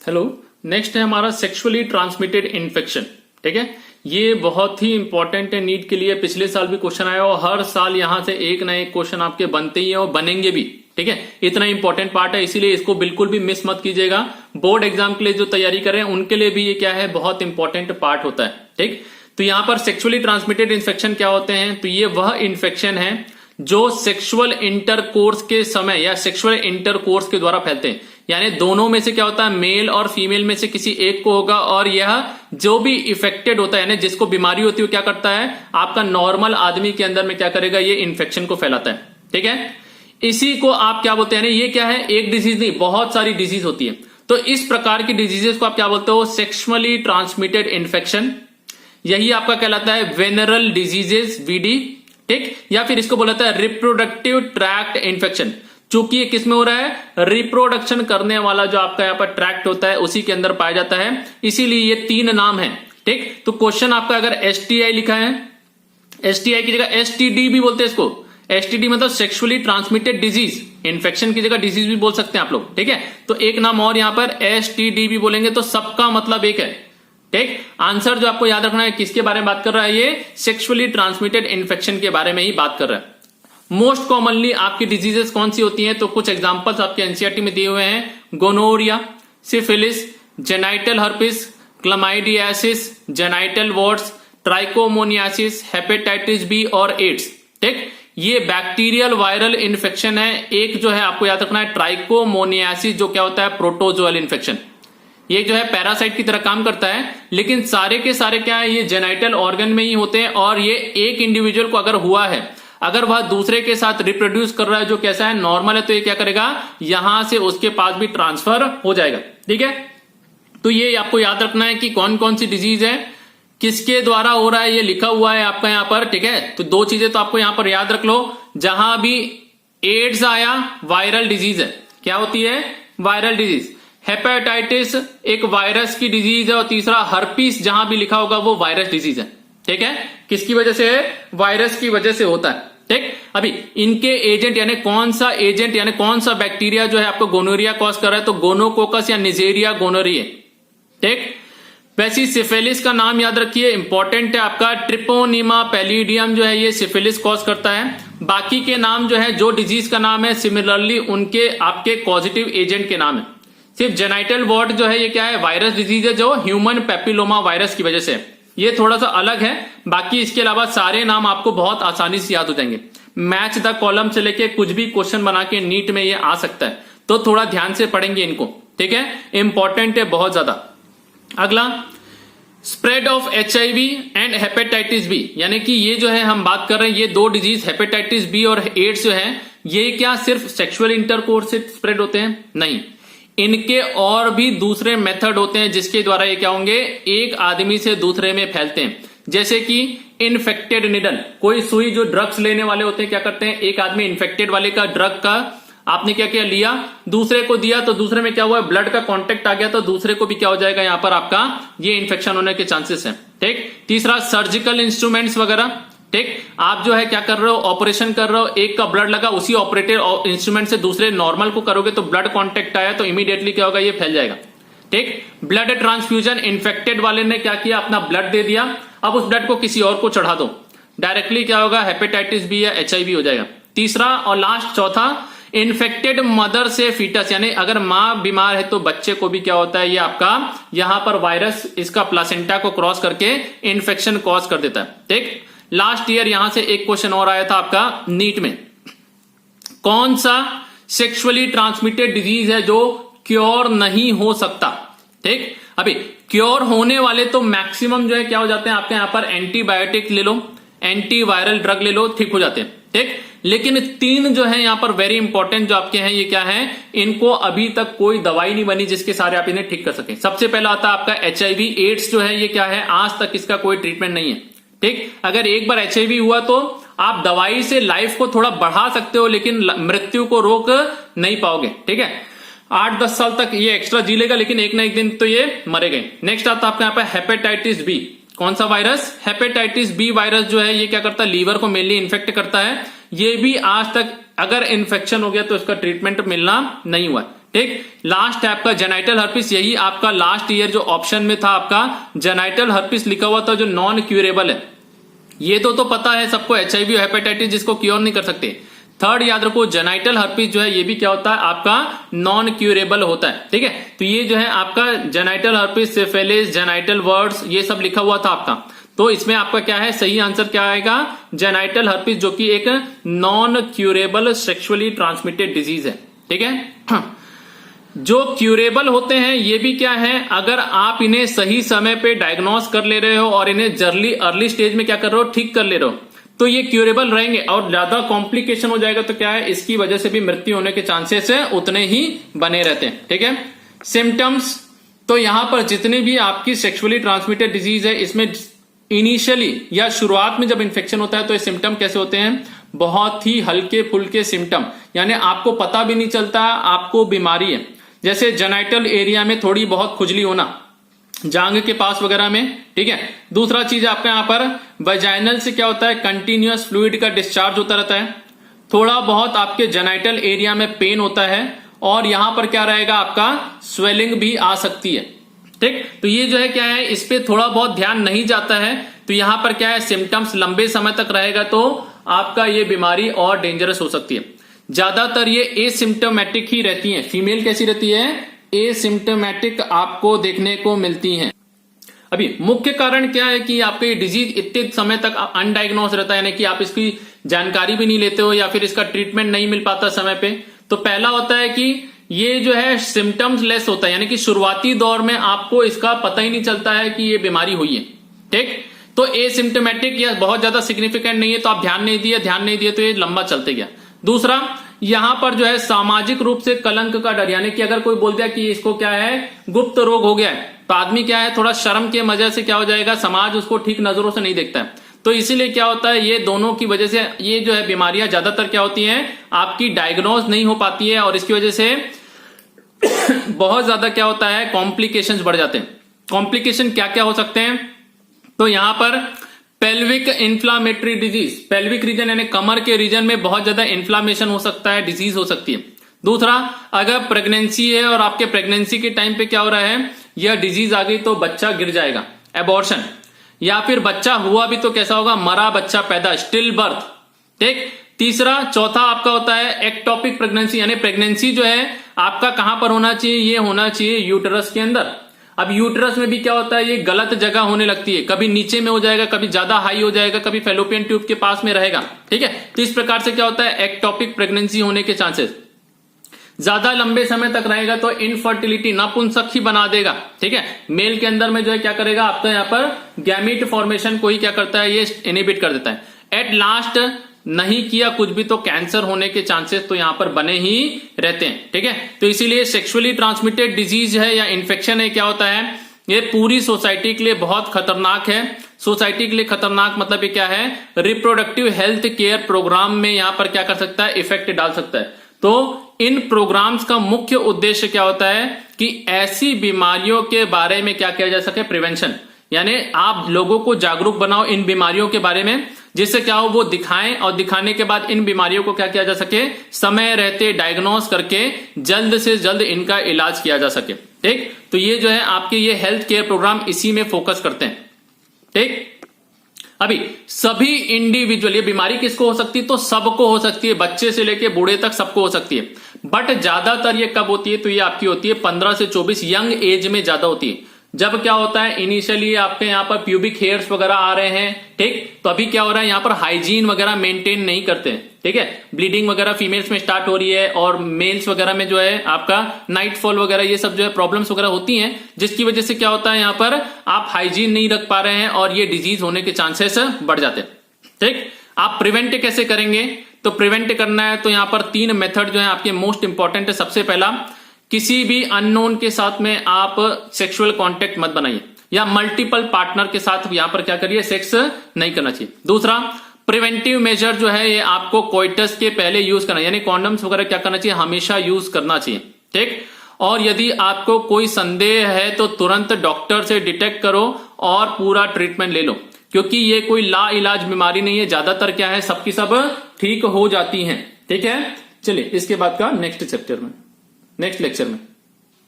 Hello, next है हमारा sexually transmitted infection. ठीक है, ये बहुत ही इंपॉर्टेंट है नीट के लिए। पिछले साल भी क्वेश्चन आया और हर साल यहां से एक ना एक क्वेश्चन आपके बनते ही है और बनेंगे भी। ठीक है, इतना इंपॉर्टेंट पार्ट है, इसीलिए इसको बिल्कुल भी मिस मत कीजिएगा। बोर्ड एग्जाम के लिए जो तैयारी करें उनके लिए भी ये क्या है, बहुत इंपॉर्टेंट पार्ट होता है। ठीक, तो यहां पर सेक्सुअली ट्रांसमिटेड इन्फेक्शन क्या होते हैं, तो ये वह इन्फेक्शन है जो सेक्सुअल इंटरकोर्स के समय या सेक्सुअल इंटरकोर्स के द्वारा फैलते हैं। यानी दोनों में से क्या होता है, मेल और फीमेल में से किसी एक को होगा और यह जो भी इफेक्टेड होता है, यानी जिसको बीमारी होती है, वो क्या करता है, आपका नॉर्मल आदमी के अंदर में क्या करेगा, ये इन्फेक्शन को फैलाता है। ठीक है, इसी को आप क्या बोलते हैं, यानी ये क्या है, एक डिजीज नहीं, बहुत सारी डिजीज होती है। तो इस प्रकार की डिजीजेस को आप क्या बोलते हो, सेक्सुअली ट्रांसमिटेड इन्फेक्शन। यही आपका कहलाता है वेनरल डिजीजेस, वीडी। ठीक, या फिर इसको बोला जाता है रिप्रोडक्टिव ट्रैक्ट इन्फेक्शन। चूंकि ये किसमें हो रहा है, रिप्रोडक्शन करने वाला जो आपका यहाँ पर ट्रैक्ट होता है उसी के अंदर पाया जाता है, इसीलिए ये तीन नाम है। ठीक, तो क्वेश्चन आपका अगर एसटीआई लिखा है, एसटीआई की जगह एसटीडी भी बोलते हैं इसको। एसटीडी मतलब सेक्सुअली ट्रांसमिटेड डिजीज, इन्फेक्शन की जगह डिजीज भी बोल सकते हैं आप लोग। ठीक है, तो एक नाम और यहां पर एसटीडी भी बोलेंगे तो सबका मतलब एक है। ठीक, आंसर जो आपको याद रखना है, किसके बारे में बात कर रहा है, ये सेक्सुअली ट्रांसमिटेड इन्फेक्शन के बारे में ही बात कर रहा है। मोस्ट कॉमनली आपकी डिजीजेस कौन सी होती हैं, तो कुछ एग्जांपल्स आपके एनसीईआरटी में दिए हुए हैं। Gonorrhoea, syphilis, genital herpes, chlamydiasis, genital warts, trichomoniasis, hepatitis B और एड्स। ठीक, ये बैक्टीरियल वायरल इन्फेक्शन है। एक जो है आपको याद रखना है ट्राइकोमोनियासिस, जो क्या होता है, प्रोटोजोअल इन्फेक्शन। ये जो है पैरासाइट की तरह काम करता है, लेकिन सारे के सारे क्या है, ये जेनाइटल ऑर्गन में ही होते हैं। और ये एक इंडिविजुअल को अगर हुआ है, अगर वह दूसरे के साथ रिप्रोड्यूस कर रहा है जो कैसा है, नॉर्मल है, तो ये क्या करेगा, यहां से उसके पास भी ट्रांसफर हो जाएगा। ठीक है, तो ये आपको याद रखना है कि कौन कौन सी डिजीज है, किसके द्वारा हो रहा है, ये लिखा हुआ है आपका यहां पर। ठीक है, तो दो चीजें तो आपको यहां पर याद रख लो। जहां भी एड्स आया, वायरल डिजीज है। क्या होती है, वायरल डिजीज। हेपेटाइटिस एक वायरस की डिजीज है और तीसरा हर्पीस जहां भी लिखा होगा वो वायरस डिजीज है। ठीक है, किसकी वजह से है, वायरस की वजह से होता है। ठीक, अभी इनके एजेंट यानी कौन सा एजेंट यानी कौन सा बैक्टीरिया जो है आपको गोनोरिया कॉज कर रहा है, तो गोनोकोकस या निजेरिया गोनोरिया। ठीक, वैसी सिफिलिस का नाम याद रखिए, इंपॉर्टेंट है आपका, ट्रिपोनिमा पैलिडियम जो है ये सिफिलिस कॉज करता है। बाकी के नाम जो है, जो डिजीज का नाम है, सिमिलरली उनके आपके पॉजिटिव एजेंट के नाम है। सिर्फ जेनाइटल वॉर्ड जो है ये क्या है, वायरस डिजीज है जो ह्यूमन पेपिलोमा वायरस की वजह से है। ये थोड़ा सा अलग है, बाकी इसके अलावा सारे नाम आपको बहुत आसानी से याद हो जाएंगे। मैच द कॉलम से लेके कुछ भी क्वेश्चन बना के नीट में ये आ सकता है, तो थोड़ा ध्यान से पढ़ेंगे इनको। ठीक है, इंपॉर्टेंट है बहुत ज्यादा। अगला, spread of HIV and hepatitis B, यानी कि ये जो है हम बात कर रहे हैं, ये दो डिजीज हेपेटाइटिस बी और एड्स जो है, ये क्या सिर्फ सेक्सुअल इंटरकोर्स से स्प्रेड होते हैं, नहीं, इनके और भी दूसरे मेथड होते हैं जिसके द्वारा ये क्या होंगे, एक आदमी से दूसरे में फैलते हैं। जैसे कि इन्फेक्टेड निडल, कोई सुई, जो ड्रग्स लेने वाले होते हैं क्या करते हैं, एक आदमी इन्फेक्टेड वाले का ड्रग का आपने क्या किया, लिया, दूसरे को दिया, तो दूसरे में क्या हुआ, ब्लड का कांटेक्ट आ गया, तो दूसरे को भी क्या हो जाएगा, यहां पर आपका ये इन्फेक्शन होने के चांसेस हैं। ठीक, तीसरा सर्जिकल इंस्ट्रूमेंट्स वगैरह। ठीक, आप जो है क्या कर रहे हो, ऑपरेशन कर रहे हो, एक का ब्लड लगा, उसी ऑपरेटेड इंस्ट्रूमेंट से दूसरे नॉर्मल को करोगे तो ब्लड कांटेक्ट आया तो इमीडिएटली क्या होगा, ये फैल जाएगा। ठीक, ब्लड ट्रांसफ्यूजन, इन्फेक्टेड वाले ने क्या किया, अपना ब्लड दे दिया, अब उस ब्लड को किसी और को चढ़ा दो, डायरेक्टली क्या होगा, हेपेटाइटिस बी या HIV हो जाएगा। तीसरा और लास्ट, चौथा, इन्फेक्टेड मदर से फीटस, यानी अगर मां बीमार है तो बच्चे को भी क्या होता है, ये आपका यहां पर वायरस इसका प्लासेंटा को क्रॉस करके इन्फेक्शन कॉज कर देता है। ठीक, लास्ट ईयर यहां से एक क्वेश्चन और आया था आपका नीट में, कौन सा सेक्सुअली ट्रांसमिटेड डिजीज है जो क्योर नहीं हो सकता। ठीक, अभी क्योर होने वाले तो मैक्सिमम जो है क्या हो जाते हैं आपके यहां पर, एंटीबायोटिक ले लो, एंटीवायरल ड्रग ले लो, ठीक हो जाते हैं। ठीक, लेकिन तीन जो है यहां पर वेरी इंपॉर्टेंट जो आपके हैं, ये क्या है, इनको अभी तक कोई दवाई नहीं बनी जिसके सारे आप इन्हें ठीक कर सके। सबसे पहला आता है आपका HIV एड्स जो है, ये क्या है, आज तक इसका कोई ट्रीटमेंट नहीं है। ठीक, अगर एक बार HIV हुआ तो आप दवाई से लाइफ को थोड़ा बढ़ा सकते हो, लेकिन मृत्यु को रोक नहीं पाओगे। ठीक है, 8-10 साल तक ये एक्स्ट्रा जी लेगा, लेकिन एक ना एक दिन तो ये मरेगा। नेक्स्ट आता है आपके यहाँ पे हेपेटाइटिस बी। कौन सा वायरस, हेपेटाइटिस बी वायरस जो है ये क्या करता है, लीवर को मेनली इन्फेक्ट करता है। ये भी आज तक अगर इन्फेक्शन हो गया तो इसका ट्रीटमेंट मिलना नहीं हुआ। ठीक, लास्ट है आपका जेनाइटल हर्पिस, यही आपका लास्ट ईयर जो ऑप्शन में था आपका जेनाइटल हर्पिस लिखा हुआ था जो नॉन क्यूरेबल है। ये तो पता है सबको, HIV और हेपेटाइटिस जिसको क्योर नहीं कर सकते। थर्ड याद रखो जेनाइटल हर्पिस जो है ये भी क्या होता है आपका नॉन क्यूरेबल होता है। ठीक है, तो ये जो है आपका genital herpes, syphilis, genital words ये सब लिखा हुआ था आपका। तो इसमें आपका क्या है सही आंसर क्या आएगा जेनाइटल हर्पिस, जो कि एक non curable sexually transmitted disease है। ठीक है, जो क्यूरेबल होते हैं ये भी क्या है, अगर आप इन्हें सही समय पे डायग्नोस कर ले रहे हो और इन्हें जल्दी अर्ली स्टेज में क्या कर रहे हो ठीक कर ले रहे हो तो ये क्यूरेबल रहेंगे। और ज्यादा कॉम्प्लिकेशन हो जाएगा तो क्या है इसकी वजह से भी मृत्यु होने के चांसेस है उतने ही बने रहते हैं। ठीक है, सिम्टम्स, तो यहां पर जितने भी आपकी सेक्सुअली ट्रांसमिटेड डिजीज है इसमें इनिशियली या शुरुआत में जब इन्फेक्शन होता है तो ये सिम्टम कैसे होते हैं, बहुत ही हल्के फुल्के सिम्टम, यानी आपको पता भी नहीं चलता आपको बीमारी है। जैसे जेनाइटल एरिया में थोड़ी बहुत खुजली होना, जांग के पास वगैरह में। ठीक है, दूसरा चीज आपका यहां पर वजाइनल से क्या होता है कंटिन्यूअस फ्लूइड का डिस्चार्ज होता रहता है। थोड़ा बहुत आपके जेनाइटल एरिया में पेन होता है और यहां पर क्या रहेगा आपका स्वेलिंग भी आ सकती है। ठीक, तो ये जो है क्या है इस पे थोड़ा बहुत ध्यान नहीं जाता है तो यहां पर क्या है सिम्टम्स लंबे समय तक रहेगा तो आपका ये बीमारी और डेंजरस हो सकती है। ज्यादातर ये एसिम्टोमेटिक ही रहती हैं। फीमेल कैसी रहती है, एसिम्टोमेटिक आपको देखने को मिलती हैं। अभी मुख्य कारण क्या है कि आपका ये डिजीज इतने समय तक अनडायग्नोस रहता है, यानी कि आप इसकी जानकारी भी नहीं लेते हो या फिर इसका ट्रीटमेंट नहीं मिल पाता समय पे। तो पहला होता है कि ये जो है सिम्टम्स लेस होता है, यानी कि शुरुआती दौर में आपको इसका पता ही नहीं चलता है कि ये बीमारी हुई है। ठीक, तो एसिम्टोमेटिक या बहुत ज्यादा सिग्निफिकेंट नहीं है तो आप ध्यान नहीं दिए तो ये लंबा चलते गया। दूसरा, यहां पर जो है सामाजिक रूप से कलंक का डर, यानी कि अगर कोई बोल दिया कि इसको क्या है गुप्त रोग हो गया है तो आदमी क्या है थोड़ा शर्म के वजह से क्या हो जाएगा, समाज उसको ठीक नजरों से नहीं देखता है। तो इसीलिए क्या होता है ये दोनों की वजह से ये जो है बीमारियां ज्यादातर क्या होती हैं आपकी डायग्नोज नहीं हो पाती है और इसकी वजह से बहुत ज्यादा क्या होता है कॉम्प्लिकेशंस बढ़ जाते हैं। कॉम्प्लिकेशन क्या क्या हो सकते हैं, तो यहां पर pelvic inflammatory disease, pelvic region यानी कमर के रीजन में बहुत ज्यादा इन्फ्लामेशन हो सकता है, डिजीज हो सकती है। दूसरा, अगर प्रेगनेंसी है और आपके प्रेगनेंसी के टाइम पे क्या हो रहा है यह डिजीज आ गई तो बच्चा गिर जाएगा, एबॉर्शन, या फिर बच्चा हुआ भी तो कैसा होगा मरा बच्चा पैदा, स्टिल बर्थ। ठीक, तीसरा चौथा आपका होता है एक्टोपिक प्रेगनेंसी, यानी प्रेगनेंसी जो है आपका कहां पर होना चाहिए, ये होना चाहिए यूटेरस के अंदर। अब यूटेरस में भी क्या होता है ये गलत जगह होने लगती है, कभी नीचे में हो जाएगा, कभी ज्यादा हाई हो जाएगा, कभी फेलोपियन ट्यूब के पास में रहेगा। ठीक है, तो इस प्रकार से क्या होता है एक्टोपिक प्रेगनेंसी होने के चांसेस। ज्यादा लंबे समय तक रहेगा तो इनफर्टिलिटी, नपुंसक ही बना देगा। ठीक है, मेल के अंदर में जो है क्या करेगा आपका यहाँ पर गैमीट फॉर्मेशन को ही क्या करता है ये इनहिबिट कर देता है। एट लास्ट नहीं किया कुछ भी तो कैंसर होने के चांसेस तो यहां पर बने ही रहते हैं। ठीक है, तो इसीलिए सेक्सुअली ट्रांसमिटेड डिजीज है या इन्फेक्शन है क्या होता है ये पूरी सोसाइटी के लिए बहुत खतरनाक है। सोसाइटी के लिए खतरनाक मतलब ये क्या है, रिप्रोडक्टिव हेल्थ केयर प्रोग्राम में यहां पर क्या कर सकता है इफेक्ट डाल सकता है। तो इन प्रोग्राम्स का मुख्य उद्देश्य क्या होता है कि ऐसी बीमारियों के बारे में क्या किया जा सके, प्रिवेंशन, यानी आप लोगों को जागरूक बनाओ इन बीमारियों के बारे में, जिससे क्या हो वो दिखाएं और दिखाने के बाद इन बीमारियों को क्या किया जा सके समय रहते डायग्नोस करके जल्द से जल्द इनका इलाज किया जा सके। ठीक, तो ये जो है आपके ये हेल्थ केयर प्रोग्राम इसी में फोकस करते हैं। ठीक, अभी सभी इंडिविजुअल, ये बीमारी किसको हो सकती है, तो सबको हो सकती है, बच्चे से लेके बूढ़े तक सबको हो सकती है। बट ज्यादातर ये कब होती है, तो ये आपकी होती है 15 से 24 यंग एज में ज्यादा होती है। जब क्या होता है इनिशियली आपके यहाँ पर प्यूबिक हेयर्स वगैरह आ रहे हैं, ठीक, तो अभी क्या हो रहा है यहाँ पर हाइजीन वगैरह मेंटेन नहीं करते हैं। ठीक है, ब्लीडिंग वगैरह फीमेल्स में स्टार्ट हो रही है और मेल्स वगैरह में जो है आपका नाइट फॉल वगैरह ये सब जो है प्रॉब्लम्स वगैरह होती हैं, जिसकी वजह से क्या होता है यहाँ पर आप हाइजीन नहीं रख पा रहे हैं और ये डिजीज होने के चांसेस बढ़ जाते हैं। ठीक, आप प्रिवेंट कैसे करेंगे, तो प्रिवेंट करना है तो यहाँ पर 3 मेथड जो है आपके मोस्ट इंपॉर्टेंट है। सबसे पहला, किसी भी अननोन के साथ में आप सेक्सुअल कांटेक्ट मत बनाइए या मल्टीपल पार्टनर के साथ यहां पर क्या करिए सेक्स नहीं करना चाहिए। दूसरा, प्रिवेंटिव मेजर जो है ये आपको कोइटस के पहले यूज करना, यानी कॉन्डम्स वगैरह क्या करना चाहिए हमेशा यूज करना चाहिए। ठीक, और यदि आपको कोई संदेह है तो तुरंत डॉक्टर से डिटेक्ट करो और पूरा ट्रीटमेंट ले लो, क्योंकि ये कोई ला इलाज बीमारी नहीं है, ज्यादातर क्या है सबकी सब ठीक हो जाती हैं। ठीक है, चलिए इसके बाद का नेक्स्ट चैप्टर में नेक्स्ट लेक्चर में।